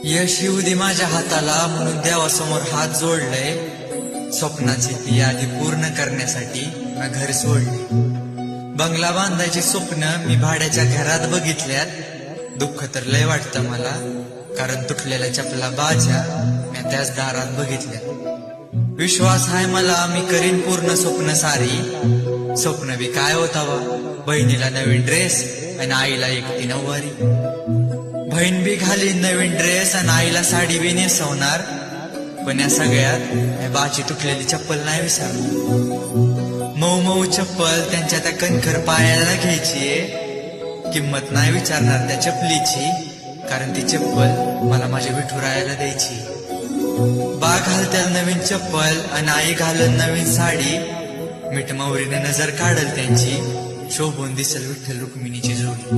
यश येऊ दे माझ्या हाताला म्हणून देवासमोर हात जोडलंय. स्वप्नाची ती यादी पूर्ण करण्यासाठी मी घर सोडले. बंगला बांधायची स्वप्न मी भाड्याच्या घरात बघितल्यात. दुःख तर लय वाटतं मला, कारण तुटलेल्या चपला बाजा मी त्याच दारात बघितल्या. विश्वास आहे मला मी करीन पूर्ण स्वप्न सारी. स्वप्न बी काय होतावा, बहिणीला नवीन ड्रेस आणि आईला एकटी नऊवारी. बहीण बी घालीन नवीन ड्रेस आणि आईला साडी बी नेसवणार. पण या सगळ्यात बाची तुटलेली चप्पल नाही विसरणार. मऊ मऊ चप्पल त्यांच्या त्या कणखर पायाला घ्यायची. किंमत नाही विचारणार त्या चपलीची, कारण ती चप्पल मला माझ्या विठुरायाला द्यायची. बा घालत्याल नवीन चप्पल आणि आई घालन नवीन साडी. मिठमौरीने नजर काढल त्यांची, शोभून दिसल विठ्ठल रुक्मिणीची जोडी.